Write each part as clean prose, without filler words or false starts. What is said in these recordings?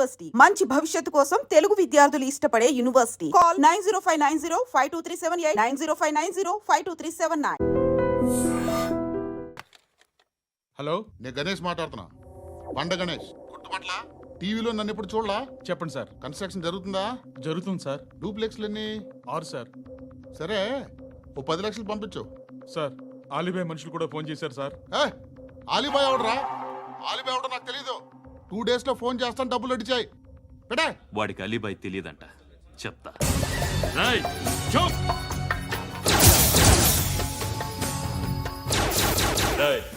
University మంచి భవిష్యత్తు కోసం తెలుగు విద్యార్థులు ఇష్టపడే యూనివర్సిటీ. కాల్ 9059052378 9059052379. హలో, నేను గణేష్ మాట్లాడుతున్నా. పండ గణేష్ గుర్తుపట్ల టీవీలో నన్ను ఎప్పుడు చూడలా? చెప్పండి సార్. కన్స్ట్రక్షన్ జరుగుతుందా? జరుగుతుంది సార్. డూప్లెక్స్లు ఎన్ని? 6 సార్. సరే, ఓ 10 లక్షలు పంపించు. సార్, ఆలిబాయ్ మనుషులు కూడా ఫోన్ చేశారు సార్. ఆలిబాయ్ ఎవడరా? ఆలిబాయ్ ఎవడో నాకు తెలీదు. 2 days లో ఫోన్ చేస్తాను, డబ్బులు అడిచాయి పెట్టే. వాడికి అలీబాయ్ తెలియదంట, చెప్తా.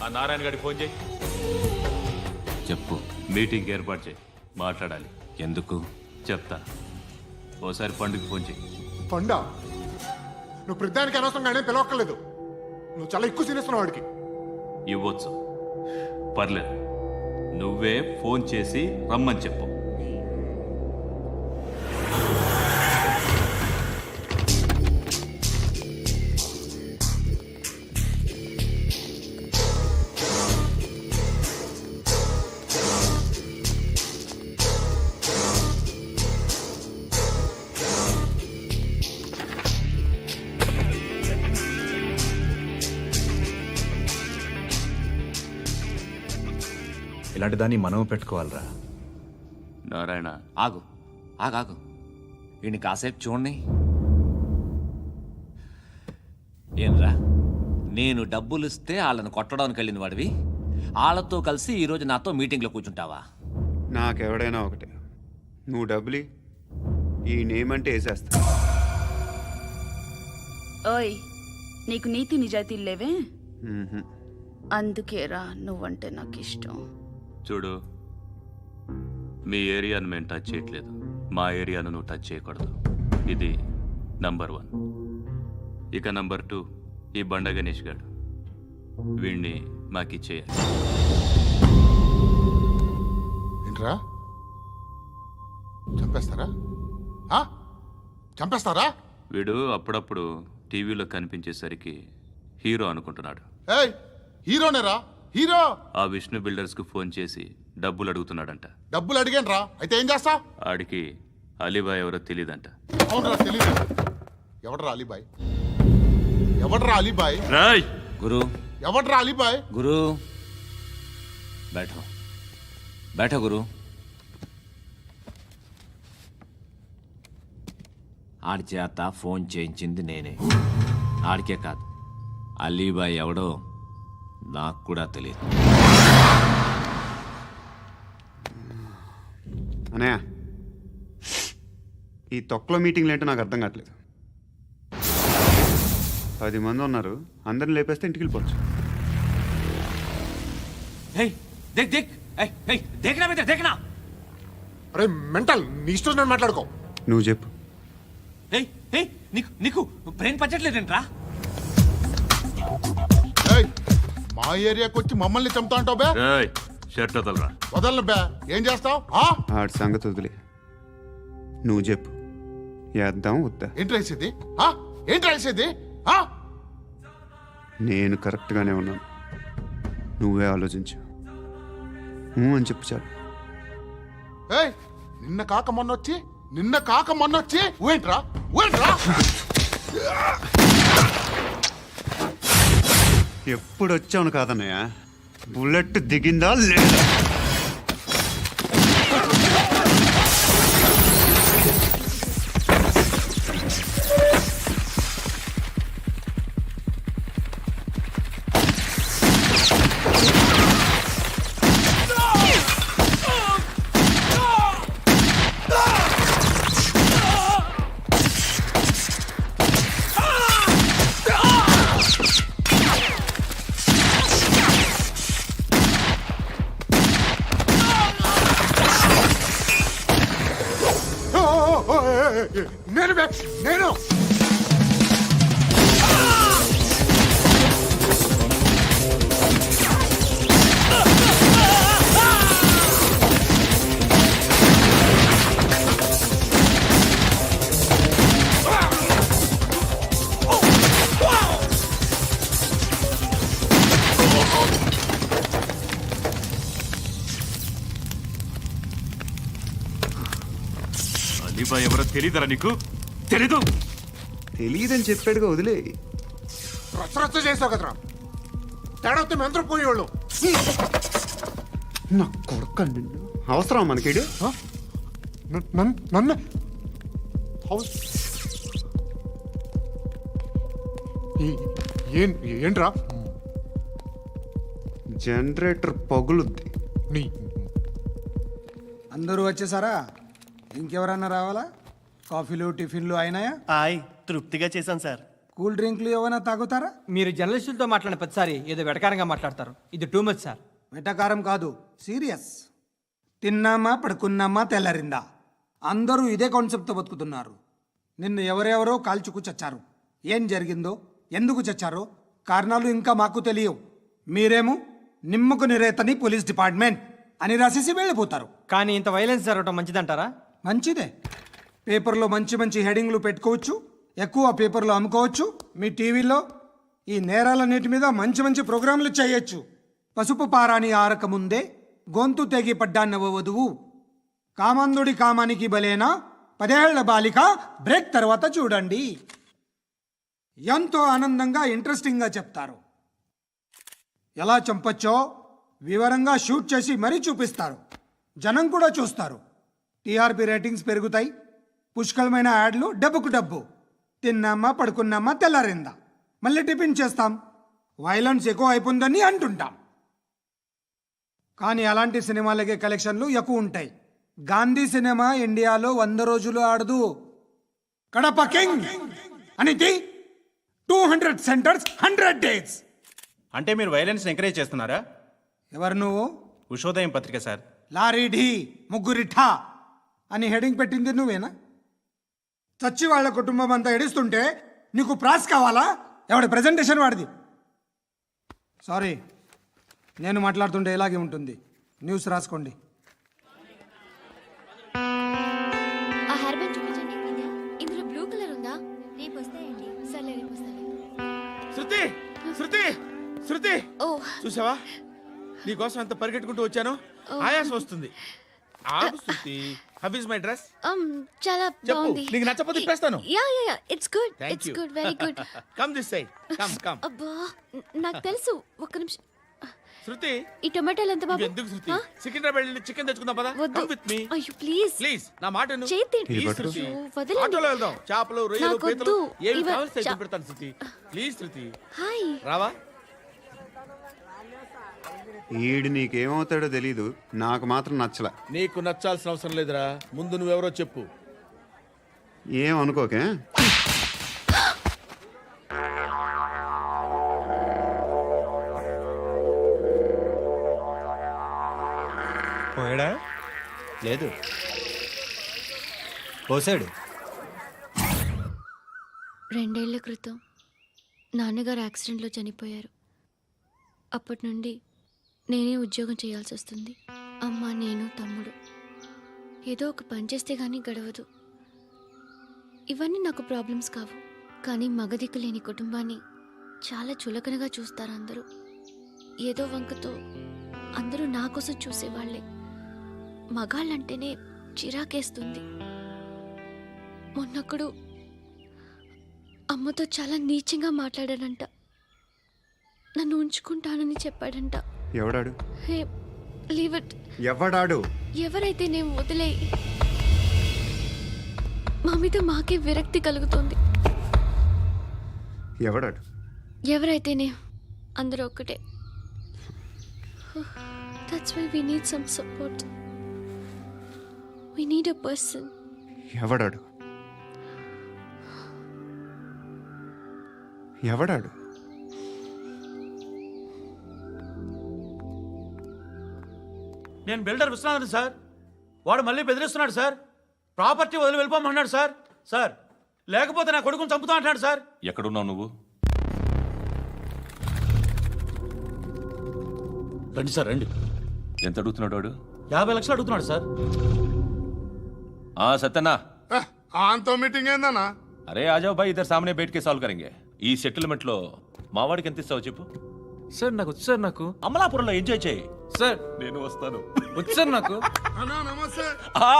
ఆ నారాయణ గారికి ఫోన్ చేయి. చెప్పు. మీటింగ్ ఏర్పాటు చేయి, మాట్లాడాలి. ఎందుకు చెప్తా. ఓసారి పండుగ ఫోన్ చేయి. పండా, నువ్వు ప్రతిదానికి అనవసరంగానే పిలవక్కర్లేదు. నువ్వు చాలా ఎక్కువ సీనిస్తున్నావు వాడికి. ఇవ్వచ్చు, పర్లేదు. నువ్వే ఫోన్ చేసి రమ్మని చెప్పు. ఇలాంటి దాన్ని మనం పెట్టుకోవాలరా. నారాయణ, ఆగు ఆగాగు, ఈయన కాసేపు చూడండి. ఏంరా, నేను డబ్బులు ఇస్తే వాళ్ళని కొట్టడానికి వెళ్ళిన వాడివి, వాళ్ళతో కలిసి ఈరోజు నాతో మీటింగ్లో కూర్చుంటావా? నాకెవడైనా ఒకటే. నువ్వు డబ్బులి, ఈ నేమ్ అంటే వేసేస్తా. ఓయ్, నీకు నీతి నిజాయితీలు లేవే, అందుకేరా నువ్వంటే నాకు ఇష్టం. చూడు, మీ ఏరియాను మేము టచ్ చేయట్లేదు, మా ఏరియాను నువ్వు టచ్ చేయకూడదు. ఇది నంబర్ 1. ఇక నంబర్ 2, ఈ బండ గణేష్ గారు, వీణ్ణి మాకిచ్చేయాలి. ఏంట్రా, చంపేస్తారా? చంపేస్తారా? వీడు అప్పుడప్పుడు టీవీలో కనిపించేసరికి హీరో అనుకుంటున్నాడు. ఏయ్, హీరోనేరా, హీరో. ఆ విష్ణు బిల్డర్స్ కు ఫోన్ చేసి డబ్బులు అడుగుతున్నాడంట. డబ్బులు అడిగాను, అయితే ఏం చేస్తా? ఆడికి అలీబాయ్ ఎవరో తెలియదంట. అవునరా, తెలీదు. ఎవడరా అలీబాయ్? ఎవడరా అలీబాయ్? గురు, ఎవడరా అలీబాయ్? గురు బైఠో బైఠో గురు. ఆడి చేత ఫోన్ చేయించింది నేనే. ఆడికే కాదు, అలీబాయ్ ఎవడో నాకు కూడా తెలియదు. అనయ్య, ఈ తొక్కలో మీటింగ్లు ఏంటో నాకు అర్థం కావట్లేదు. 10 మంది ఉన్నారు, అందరిని లేపేస్తే ఇంటికి వెళ్ళిపోవచ్చు. అరే మెంటల్, నీ ఇష్టం నేను మాట్లాడుకో. నువ్వు చెప్పు. నీకు బ్రెయిన్ పచ్చట్లేదంట్రా? మా ఏరియాకి వచ్చి మమ్మల్ని చంపుతా అంటావు బే? షర్ట్ వదలరా. వదలను బే. ఏం చేస్తావు? ఆడి సంగతి వదిలే, నువ్వు చెప్పు. వేద్దాం వద్దా? ఏంటి రాసేది? ఏంటి రాసేది? నేను కరెక్ట్గానే ఉన్నాను, నువ్వే ఆలోచించు. అని చెప్పు చాలు. నిన్న కాక మొన్నొచ్చి ఊయంట్రా. ఎప్పుడు వచ్చావును కాదన్నయ్య, బుల్లెట్ దిగిందా లేదా? నేను అలీబాయ్ ఎవరో తెలీదరా నీకు? తెలీదు. తెలియదని చెప్పాడుగా, వదిలే. రచ్చ చేసావు కదరా. తేడా వస్తే మెంతరం పోయేవాళ్ళు. నా కొడుకు నిన్ను అవసరం మనకిడు. నన్ను ఏంట్రా జనరేటర్ పగులుద్ది. నీ అందరూ వచ్చేసారా? ఇంకెవరన్నా రావాలా? కాఫీలు టిఫిన్లు అయినాయా? ఆయ్ తృప్తిగా చేశాను సార్. కూల్ డ్రింక్లు ఏమైనా తాగుతారా? మీరు జర్నలిస్టులతో మాట్లాడిన ప్రతిసారి ఏదో వెటకారంగా మాట్లాడతారు. ఇది టూ మచ్ సార్. వెటకారం కాదు, సీరియస్. తిన్నామా పడుకున్నామా తెల్లరిందా, అందరూ ఇదే కాన్సెప్ట్తో బతుకుతున్నారు. నిన్ను ఎవరెవరో కాల్చుకు చచ్చారు. ఏం జరిగిందో, ఎందుకు చచ్చారో కారణాలు ఇంకా మాకు తెలియవు. మీరేమో నిమ్మకు నిరేతని పోలీస్ డిపార్ట్మెంట్ అని రాసేసి వెళ్ళిపోతారు. కానీ ఇంత వైలెన్స్ జరగడం మంచిదంటారా? మంచిదే. పేపర్లో మంచి మంచి హెడింగ్లు పెట్టుకోవచ్చు, ఎక్కువ పేపర్లు అమ్ముకోవచ్చు. మీ టీవీలో ఈ నేరాలన్నిటి మీద మంచి మంచి ప్రోగ్రాంలు చేయొచ్చు. పసుపు పారాని ఆరక ముందే గొంతు తెగి పడ్డాన్నవ వధువు, కామందుడి కామానికి బలేనా 10 ఏళ్ల బాలిక బ్రేక్ తర్వాత చూడండి. ఎంతో ఆనందంగా ఇంట్రెస్టింగ్గా చెప్తారు. ఎలా చంపచ్చో వివరంగా షూట్ చేసి మరీ చూపిస్తారు. జనం కూడా చూస్తారు. టీఆర్పీ రేటింగ్స్ పెరుగుతాయి. పుష్కలమైన యాడ్లు, డబ్బుకు డబ్బు. తిన్నామా పడుకున్నామా తెల్లారిందా, మళ్ళీ టిఫిన్ చేస్తాం. వైలెన్స్ ఎక్కువ అయిపోయిందని అంటుంటాం. కానీ అలాంటి సినిమాలకే కలెక్షన్లు ఎక్కువ ఉంటాయి. గాంధీ సినిమా ఇండియాలో 100 రోజులు ఆడదు. కడప కింగ్ అనితి 200 సెంటర్స్ 100 డేస్. అంటే మీరు వైలెన్స్ ఎంకరేజ్ చేస్తున్నారా? ఎవరు నువ్వు? ఉషోదయం పత్రిక సార్. లారీ ఢీ ముగ్గురిఠా అని హెడింగ్ పెట్టింది నువ్వేనా? చచ్చి వాళ్ళ కుటుంబం అంతా ఎడుస్తుంటే నీకు ప్రాస్ కావాలా? ఎవడి ప్రెజెంటేషన్ వాడిది. సారీ, నేను మాట్లాడుతుంటే ఇలాగే ఉంటుంది. న్యూస్ రాసుకోండి. ఆ హెయిర్ బ్యాండ్ చూపించండి. ఇందులో బ్లూ కలర్ ఉందా? రేపు వస్తాయండి. సర్లే రేపు వస్తాను. శృతి శృతి శృతి, ఓ చూసావా నీకోసం ఎంత పరిగెట్టుకుంటూ వచ్చాను. ఆయాసం వస్తుంది. ఆగు Shruti. How is my dress? చాలా చెప్పు. బాగుంది. నీకు నచ్చకపోతే తిప్పేస్తాను. Yeah yeah yeah, it's good. Thank it's you. Good, very good. Come this side. Come come. అబ్బా, నాకు తెలుసు. ఒక్క నిమిషం. శృతి, ఈ టొమాటోలు ఎంత బాబు? ఎందుకు శృతి? ఆ? సికింద్రాబాద్ వెళ్ళి చికెన్ తెచ్చుకుందాం పదా. వద్దు. కమ్ విత్ మీ అయ్యో ప్లీజ్ ప్లీజ్. నా మాట విను. చేతి ప్లీజ్ పట్టు. శృతి. అయ్యో, వదలండి. ఆటోలో వెళ్దాం. చేపలు, రొయ్యలు, నాకు పీతలు వద్దు. ఏమి ఇవ- కావాల్సి చా- పెడతాను శృతి. Please Shruti. హాయ్. రావా? ఈడు నీకేమవుతాడో తెలీదు, నాకు మాత్రం నచ్చలా. నీకు నచ్చాల్సిన అవసరం లేదురా. ముందు నువ్వెవరో చెప్పు. ఏం అనుకోకే. పోయాడా? లేదు, పోసాడు. 2 ఏళ్ల క్రితం నాన్నగారు యాక్సిడెంట్లో చనిపోయారు. అప్పటి నుండి నేనే ఉద్యోగం చేయాల్సి వస్తుంది. అమ్మ, నేను, తమ్ముడు. ఏదో ఒక పని చేస్తే కానీ గడవదు. ఇవన్నీ నాకు ప్రాబ్లమ్స్ కావు. కానీ మగదిక్కు లేని కుటుంబాన్ని చాలా చులకనగా చూస్తారు అందరూ. ఏదో వంకతో అందరూ నా కోసం చూసేవాళ్లే. మగాళ్ళంటేనే చిరాకేస్తుంది. మొన్నప్పుడు అమ్మతో చాలా నీచంగా మాట్లాడాడంట. నన్ను ఉంచుకుంటానని చెప్పాడంట. ఎవడాడు? హే, లీవ్ ఇట్. ఎవడాడు? ఎవరైతే నేను వదిలే. మా మీద మాకే విరక్తి కలుగుతుంది. ఎవడాడు? ఎవరైతేనే అందరూ ఒక్కటే. That's why we need some support. We need a person. ఎవడాడు? ఎవడాడు? నేను బిల్డర్ విశ్వనాథన్ సార్. వాడు మళ్ళీ బెదిరిస్తున్నాడు సార్. ప్రాపర్టీ వదిలి వెళ్ళిపోమన్నాడు సార్. సార్, లేకపోతే నా కొడుకుని చంపుతా అంటున్నాడు సార్. ఎక్కడున్నావు నువ్వు? రండి సార్, రండి. ఎంత అడుగుతున్నాడు వాడు? 50 లక్షలు అడుగుతున్నాడు సార్. సత్యనా, ఆంతో మీటింగ్ ఏందన్నా? అరే ఆజావ్ భాయ్, ఇద్దరు సామనే బయటకే సాల్వ్ కరెంగే. ఈ సెటిల్మెంట్ లో మా వాడికి ఎంత ఇస్తావు చెప్పు. సార్ నాకు వచ్చు సార్ నాకు అమలాపురంలో ఎంజాయ్ చేయి. సార్ నేను వస్తాను. వచ్చు సార్ నాకు. అన్నా నమస్తే.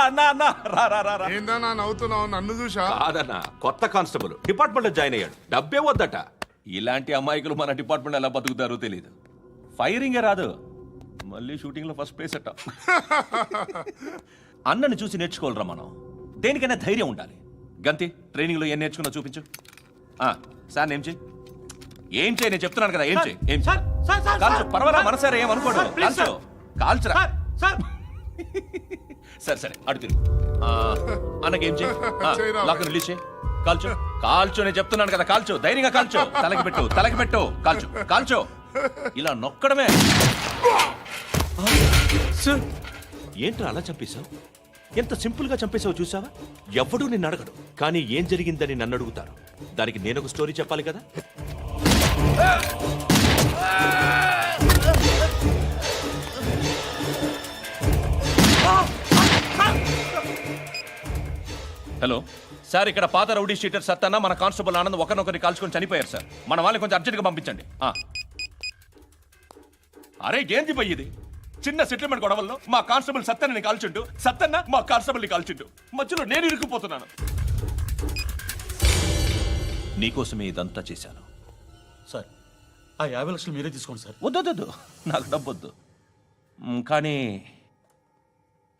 అన్నా అన్నా రా రా రా రా. ఏందన్నా నవ్వుతున్నావు? నన్ను చూసా? కాదన్నా, కొత్త కానిస్టేబుల్ డిపార్ట్మెంట్ లో జాయిన్ అయ్యాడు. డబ్బే వద్దట. ఇలాంటి అమాయకులు మన డిపార్ట్మెంట్ ఎలా బతుకుతారో తెలియదు. ఫైరింగే రాదు, మళ్ళీ షూటింగ్ లో ఫస్ట్ ప్లేస్ అట్ట. అన్నని చూసి నేర్చుకోవాలరా మనం. దేనికైనా ధైర్యం ఉండాలి. గంతి, ట్రైనింగ్ లో ఏం నేర్చుకున్నా చూపించు. సార్ ఏం చేయి, ఏం చేయి, నేను చెప్తున్నాను కదా, ఏం చేయి. ఏం సార్ సార్ సార్ కాల్చు, పర్వాలా, మనసారా ఏం అనుకోడు. సార్, ప్లీజ్ కాల్చు, కాల్చురా. సార్ సార్ సరే సరే, అడు తిరుగు. అన్నకేం చేయి, చేయరా. లాక్ రిలీజ్ చేయి. కాల్చు కాల్చు, నేను చెప్తున్నాను కదా, కాల్చు, ధైర్యంగా కాల్చు. తలకి పెట్టు, తలకి పెట్టు, కాల్చు కాల్చు. ఇలా నొక్కడమే. సార్ ఏంట్రా అలా చంపేశావు? ఎంత సింపుల్ గా చంపేశావు చూసావా? ఎవడూ నిన్ను అడగడు, కానీ ఏం జరిగిందని నన్ను అడుగుతారు. దానికి నేను ఒక స్టోరీ చెప్పాలి కదా. హలో సార్, ఇక్కడ పాత రౌడీ షీటర్ సత్తన్న మన కానిస్టేబుల్ ఆనంద్ ఒకరినొకరిని కాల్చుకొని చనిపోయారు సార్. మన వాళ్ళని కొంచెం అర్జెంట్గా పంపించండి. అరే ఏంది పోయి ఇది? చిన్న సెటిల్మెంట్ గొడవల్లో మా కానిస్టేబుల్ సత్తన్నని కాల్చుండు, సత్తన్న మా కానిస్టేబుల్ని కాల్చుండు. మధ్యలో నేను ఇరుక్కుపోతున్నాను. నీకోసమే ఇదంతా చేశాను. సార్ ఆ 50 లక్షలు మీరే తీసుకోండి సార్. వద్దొద్దు, నాకు డబ్బొద్దు. కానీ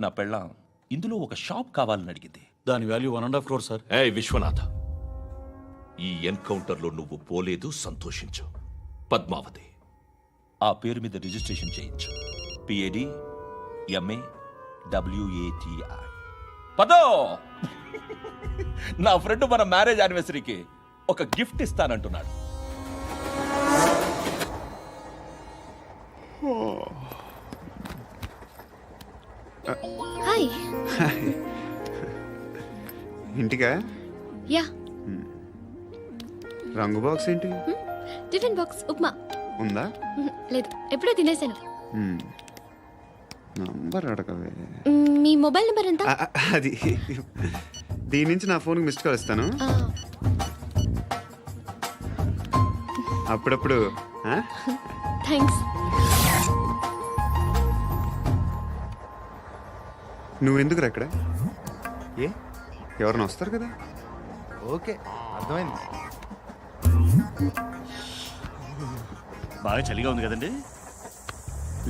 నా పెళ్ళాం ఇందులో ఒక షాప్ కావాలని అడిగింది. దాని వాల్యూ 1.5 crore సార్. ఏ విశ్వనాథ, ఈ ఎన్కౌంటర్లో నువ్వు పోలేదు, సంతోషించు. పద్మావతి ఆ పేరు మీద రిజిస్ట్రేషన్ చేయించు. PAD MA WATI. పదో, నా ఫ్రెండ్ మన మ్యారేజ్ యానివర్సరీకి ఒక గిఫ్ట్ ఇస్తానంటున్నాడు. హాయ్. ఇంటికా? యా. రంగు బాక్స్ ఏంటి? Tiffin box upma. ఉందా? లేదు, ఎప్పుడో తినేసాను. నంబర్ అడగవే. మీ మొబైల్ నెంబర్ ఎంత? అది దీని నుంచి నా ఫోన్కి మిస్డ్ కాల్ ఇస్తాను. అప్పుడప్పుడు. థ్యాంక్స్. నువ్వెందుకురా ఇక్కడ? ఏ ఎవరైనా వస్తారు కదా? ఓకే, అర్థమైంది. బాగా చలిగా ఉంది కదండి.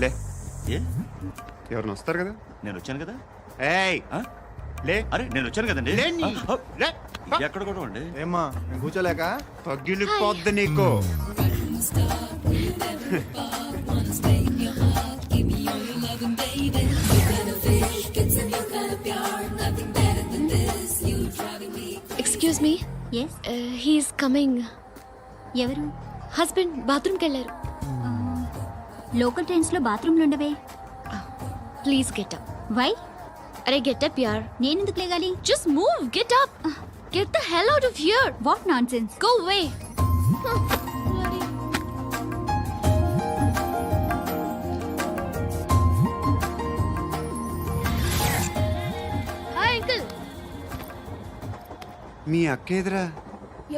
లే, ఏ ఎవరైనా వస్తారు కదా? నేను వచ్చాను కదా. ఏయ్ లే. అరే నేను వచ్చాను కదండి. లేని. లే. ఎక్కడ కూడా ఉండి. ఏమ్మా కూర్చోలేక? పగిలిపోద్ది నీకు. Excuse me. He's coming. ఎవరు? హస్బెండ్ బాత్రూమ్కి వెళ్ళారు. లోకల్ ట్రైన్స్ లో బాత్రూమ్లు ఉండవే. Please get up. వై? అరే గెట్ అప్ యార్. నేనెందుకు లేగాలి? Just move, get up. Get the hell out of here. What nonsense. Go away. Hi uncle. మీ అక్క ఎదురా?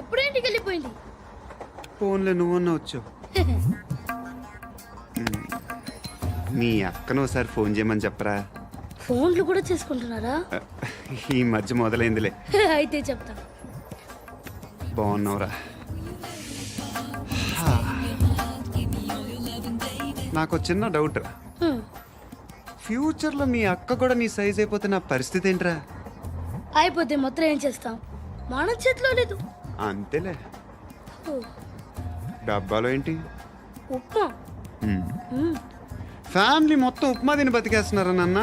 ఎప్పుడు ఇంటికి వెళ్ళిపోయింది. ఫోన్లో నువ్వన్నా వచ్చావు. మీ అక్కను ఒకసారి ఫోన్ చేయమని చెప్పరా. ఫోన్లు కూడా చేసుకుంటున్నారా? ఈ మధ్య మొదలైందిలే. అయితే చెప్తా. బాగున్నావురా? నాకు చిన్న డౌట్ రా. ఫ్యూచర్లో మీ అక్క కూడా నీ సైజ్ అయిపోతే నా పరిస్థితి ఏంట్రా? అయిపోతే మొత్తం ఏం చేస్తాం, మన చేతిలో లేదు. అంతేలే. డబ్బాలో ఏంటి? ఉప్మా. ఫ్యామిలీ మొత్తం ఉప్మా తిని బతికేస్తున్నారా నాన్న?